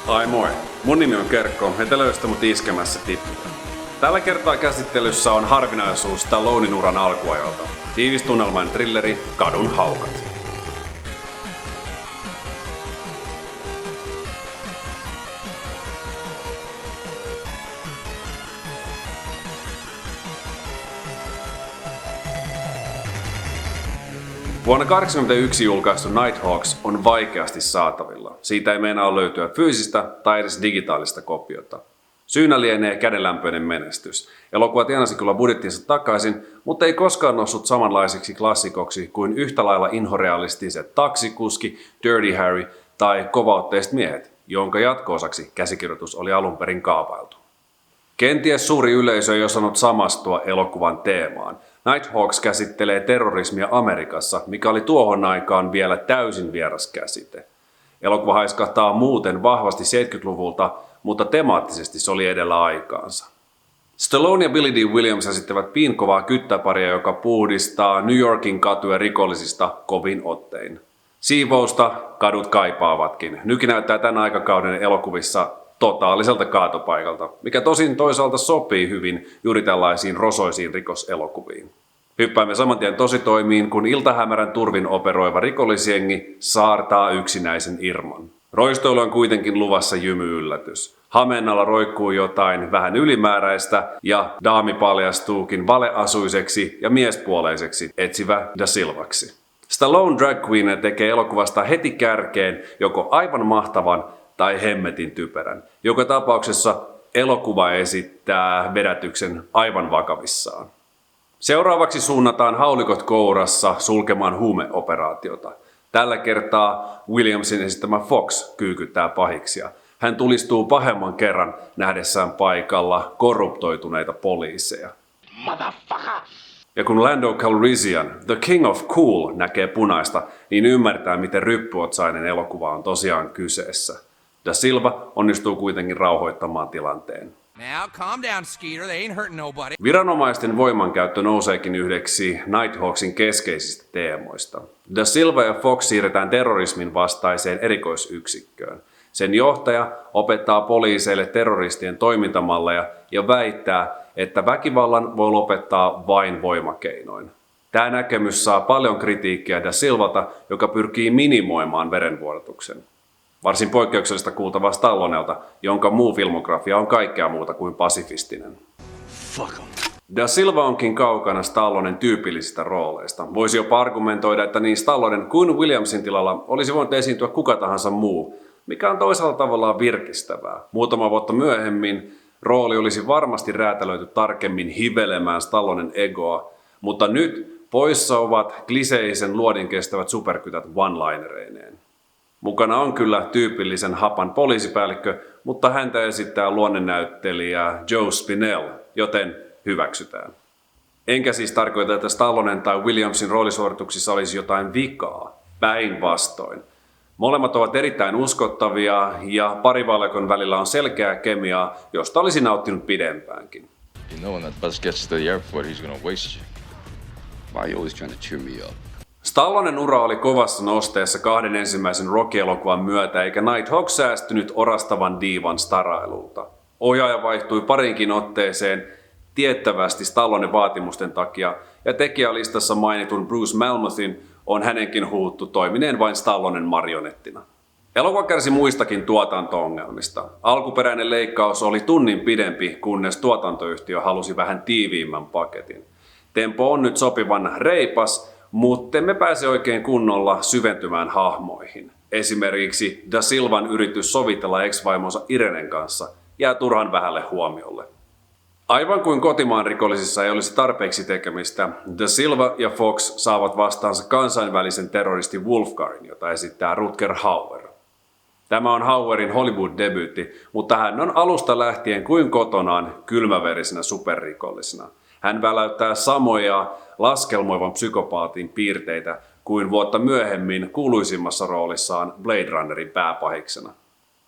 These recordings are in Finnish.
Ai moi, mun nimi on Kerkko ja te löysitte mut iskemässä tippua. Tällä kertaa käsittelyssä on harvinaisuus Stallonen uran alkuajalta. Tiivis tunnelmainen thrilleri Kadun haukat. Vuonna 1981 julkaistu Nighthawks on vaikeasti saatavilla. Siitä ei meinaa löytyä fyysistä tai edes digitaalista kopiota. Syynä lienee kädenlämpöinen menestys. Elokuva tienasi kyllä budjettinsa takaisin, mutta ei koskaan noussut samanlaiseksi klassikoksi kuin yhtä lailla inhorealistiset Taksikuski, Dirty Harry tai Kovaotteiset miehet, jonka jatko-osaksi käsikirjoitus oli alun perin kaavailtu. Kenties suuri yleisö ei osannut samastua elokuvan teemaan. Nighthawks käsittelee terrorismia Amerikassa, mikä oli tuohon aikaan vielä täysin vieras käsite. Elokuva haiskahtaa muuten vahvasti 70-luvulta, mutta temaattisesti se oli edellä aikaansa. Stallone ja Billy Dee Williams esittävät piinkovaa kyttäparia, joka puhdistaa New Yorkin katuja rikollisista kovin ottein. Siivousta kadut kaipaavatkin. Nyky näyttää tämän aikakauden elokuvissa totaaliselta kaatopaikalta, mikä tosin toisaalta sopii hyvin juuri tällaisiin rosoisiin rikoselokuviin. Hyppäämme saman tien tositoimiin, kun iltahämärän turvin operoiva rikollisjengi saartaa yksinäisen Irman. Roistoilu on kuitenkin luvassa jymy-yllätys. Hameen alla roikkuu jotain vähän ylimääräistä ja daami paljastuukin valeasuiseksi ja miespuoleiseksi etsivä Da Silvaksi. Stallone drag queen tekee elokuvasta heti kärkeen joko aivan mahtavan tai hemmetin typerän. Joka tapauksessa elokuva esittää vedätyksen aivan vakavissaan. Seuraavaksi suunnataan haulikot kourassa sulkemaan huumeoperaatiota. Tällä kertaa Williamsin esittämä Fox kyykyttää pahiksia. Hän tulistuu pahemman kerran nähdessään paikalla korruptoituneita poliiseja. Ja kun Lando Calrissian, The King of Cool, näkee punaista, niin ymmärtää, miten ryppyotsainen elokuva on tosiaan kyseessä. Da Silva onnistuu kuitenkin rauhoittamaan tilanteen. Now, calm down, Skeeter. They ain't hurting nobody. Viranomaisten voimankäyttö nouseekin yhdeksi Nighthawksin keskeisistä teemoista. Da Silva ja Fox siirretään terrorismin vastaiseen erikoisyksikköön. Sen johtaja opettaa poliiseille terroristien toimintamalleja ja väittää, että väkivallan voi lopettaa vain voimakeinoin. Tämä näkemys saa paljon kritiikkiä Da Silvalta, joka pyrkii minimoimaan verenvuodatuksen. Varsin poikkeuksellista kuultavaa Stallonelta, jonka muu filmografia on kaikkea muuta kuin pasifistinen. Da Silva onkin kaukana Stallonen tyypillisistä rooleista. Voisi jopa argumentoida, että niin Stallonen kuin Williamsin tilalla olisi voinut esiintyä kuka tahansa muu, mikä on toisaalta tavallaan virkistävää. Muutama vuotta myöhemmin rooli olisi varmasti räätälöity tarkemmin hivelemään Stallonen egoa, mutta nyt poissa ovat kliseisen luodin kestävät superkytät one-linereineen. Mukana on kyllä tyypillisen hapan poliisipäällikkö, mutta häntä esittää luonnennäyttelijä Joe Spinell, joten hyväksytään. Enkä siis tarkoita, että Stallonen tai Williamsin roolisuorituksissa olisi jotain vikaa, päinvastoin. Molemmat ovat erittäin uskottavia ja parivaljakon välillä on selkeää kemiaa, josta olisi nauttinut pidempäänkin. You know when that bus gets to the airport, he's gonna waste you. Why are you always trying to cheer me up? Stallonen ura oli kovassa nosteessa kahden ensimmäisen Rocky-elokuvan myötä, eikä Nighthawks säästynyt orastavan diivan starailulta. Ohjaaja vaihtui parinkin otteeseen tiettävästi Stallonen vaatimusten takia, ja tekijälistassa mainitun Bruce Malmouthin on hänenkin huuttu toimineen vain Stallonen marionettina. Elokuva kärsi muistakin tuotanto-ongelmista. Alkuperäinen leikkaus oli tunnin pidempi, kunnes tuotantoyhtiö halusi vähän tiiviimmän paketin. Tempo on nyt sopivan reipas, mutta emme pääse oikein kunnolla syventymään hahmoihin. Esimerkiksi Da Silvan yritys sovitella ex-vaimonsa Irenen kanssa jää turhan vähälle huomiolle. Aivan kuin kotimaan rikollisissa ei olisi tarpeeksi tekemistä, Da Silva ja Fox saavat vastaansa kansainvälisen terroristi Wolfgarin, jota esittää Rutger Hauer. Tämä on Hauerin Hollywood-debyytti, mutta hän on alusta lähtien kuin kotonaan kylmäverisenä superrikollisena. Hän väläyttää samoja laskelmoivan psykopaatin piirteitä kuin vuotta myöhemmin kuuluisimmassa roolissaan Blade Runnerin pääpahiksena.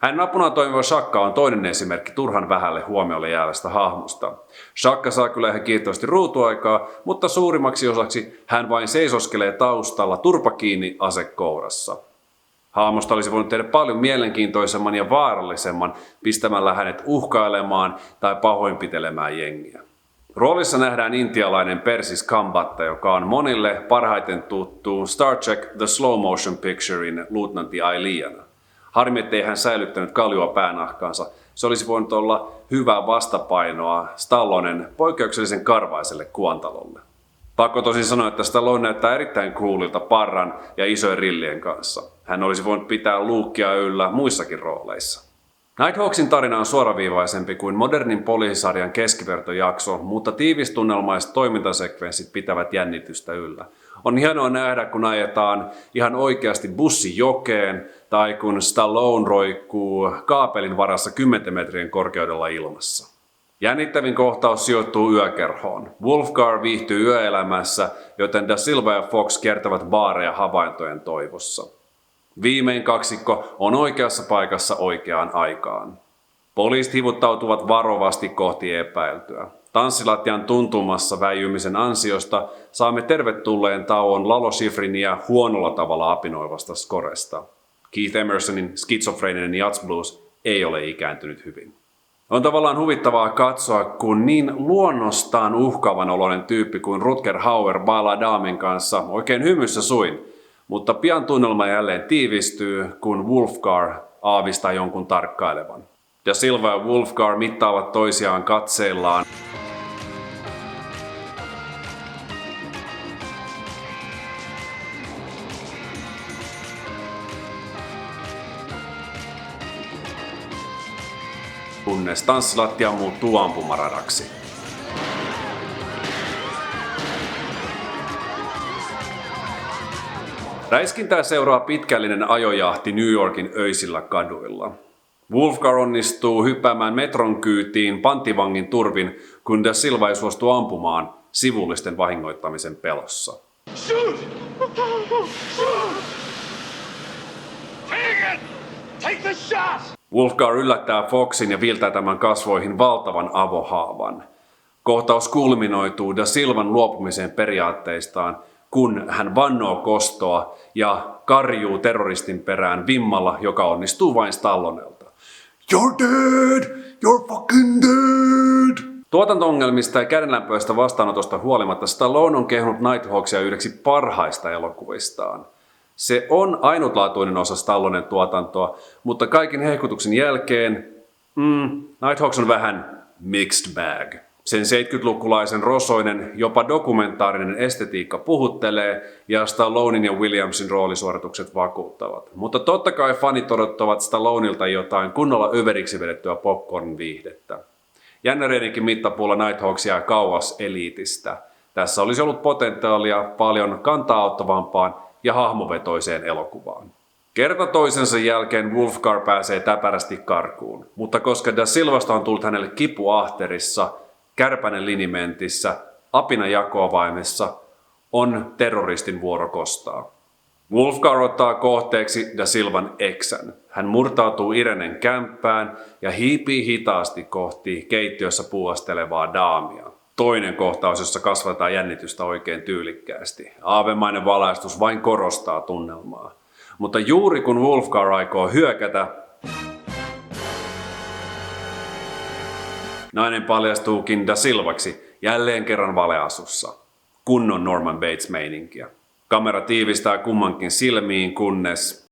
Hänen apuna toimiva Shaka on toinen esimerkki turhan vähälle huomiolle jäävästä hahmosta. Shaka saa kyllä ihan kiittävästi ruutuaikaa, mutta suurimmaksi osaksi hän vain seisoskelee taustalla turpa kiinni ase kourassa. Hahmosta olisi voinut tehdä paljon mielenkiintoisemman ja vaarallisemman pistämällä hänet uhkailemaan tai pahoinpitelemään jengiä. Roolissa nähdään intialainen Persis Khambatta, joka on monille parhaiten tuttu Star Trek The Slow Motion Picturein luutnantti Ailiana. Harmi, ettei hän säilyttänyt kaljua päänahkaansa. Se olisi voinut olla hyvää vastapainoa Stallonen poikkeuksellisen karvaiselle kuontalolle. Pakko tosin sanoa, että Stallone näyttää erittäin coolilta parran ja isojen rillien kanssa. Hän olisi voinut pitää luukkia yllä muissakin rooleissa. Nighthawksin tarina on suoraviivaisempi kuin modernin poliisisarjan keskivertojakso, mutta tiivistunnelmaiset toimintasekvenssit pitävät jännitystä yllä. On hienoa nähdä, kun ajetaan ihan oikeasti bussi jokeen tai kun Stallone roikkuu kaapelin varassa 10 metrien korkeudella ilmassa. Jännittävin kohtaus sijoittuu yökerhoon. Wolfgar viihtyy yöelämässä, joten Da Silva ja Fox kiertävät baareja havaintojen toivossa. Viimein kaksikko on oikeassa paikassa oikeaan aikaan. Poliisit hivuttautuvat varovasti kohti epäiltyä. Tanssilattian tuntumassa väijymisen ansiosta saamme tervetulleen tauon Lalo Schifrin ja huonolla tavalla apinoivasta skoresta. Keith Emersonin skitsofreeninen Jazz Blues ei ole ikääntynyt hyvin. On tavallaan huvittavaa katsoa, kun niin luonnostaan uhkaavan oloinen tyyppi kuin Rutger Hauer bailaa daamin kanssa oikein hymyssä suin, mutta pian tunnelma jälleen tiivistyy, kun Wolfgar aavistaa jonkun tarkkailevan. Da Silva ja Wolfgar mittaavat toisiaan katseillaan. Kunnes tanssilattia muuttuu ampumaradaksi. Räiskintää seuraa pitkällinen ajojahti New Yorkin öisillä kaduilla. Wolfgar onnistuu hyppäämään metron kyytiin panttivangin turvin, kun Da Silva ei suostu ampumaan sivullisten vahingoittamisen pelossa. Shoot! Shoot! Take it! Take the shot! Wolfgar yllättää Foxin ja viiltää tämän kasvoihin valtavan avohaavan. Kohtaus kulminoituu Da Silvan luopumiseen periaatteistaan, kun hän vannoo kostoa ja karjuu terroristin perään vimmalla, joka onnistuu vain Stallonelta. You're dead! You're fucking dead! Tuotanto-ongelmista ja kädenlämpöistä vastaanotosta huolimatta Stallone on kehunut Nighthawksia yhdeksi parhaista elokuvistaan. Se on ainutlaatuinen osa Stallonen tuotantoa, mutta kaiken hehkutuksen jälkeen Nighthawks on vähän mixed bag. Sen 70-lukulaisen rosoinen, jopa dokumentaarinen estetiikka puhuttelee ja Stallonen ja Williamsin roolisuoritukset vakuuttavat. Mutta totta kai fanit odottavat Stallonelta jotain kunnolla överiksi vedettyä popcorn-viihdettä. Jännäreidenkin mittapuulla Nighthawks jää kauas eliitistä. Tässä olisi ollut potentiaalia paljon kantaa-auttavampaan ja hahmovetoiseen elokuvaan. Kerta toisensa jälkeen Wolfgar pääsee täpärästi karkuun, mutta koska Da Silvasta on tullut hänelle kipu ahterissa, kärpänen linimentissä, apina jakoavaimessa, on terroristin vuoro kostaa. Wolfgar ottaa kohteeksi Da Silvan eksän. Hän murtautuu Irenen kämppään ja hiipii hitaasti kohti keittiössä puuastelevaa daamia. Toinen kohtaus, jossa kasvataan jännitystä oikein tyylikkäästi. Aavemainen valaistus vain korostaa tunnelmaa. Mutta juuri kun Wolfgar aikoo hyökätä, nainen paljastuukin Da Silvaksi jälleen kerran valeasussa. Kunnon Norman Bates-meininkiä. Kamera tiivistää kummankin silmiin, kunnes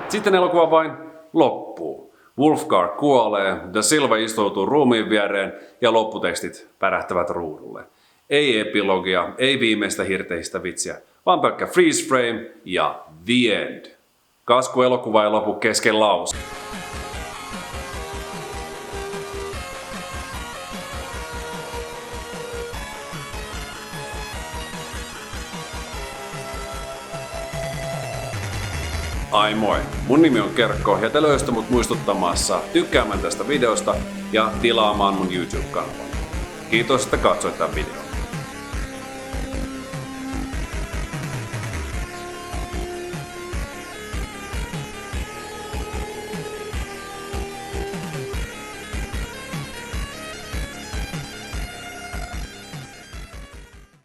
sitten elokuva vain loppuu. Wolfgar kuolee, Da Silva istoutuu ruumiin viereen ja lopputekstit pärähtävät ruudulle. Ei epilogia, ei viimeistä hirteistä vitsiä, vaan pelkkä freeze frame ja the end. Kasku elokuva ei lopu kesken lause. Ai moi, mun nimi on Kerkko ja te löysitte mut muistuttamassa tykkäämään tästä videosta ja tilaamaan mun YouTube-kanavan. Kiitos, että katsoit tämän videon.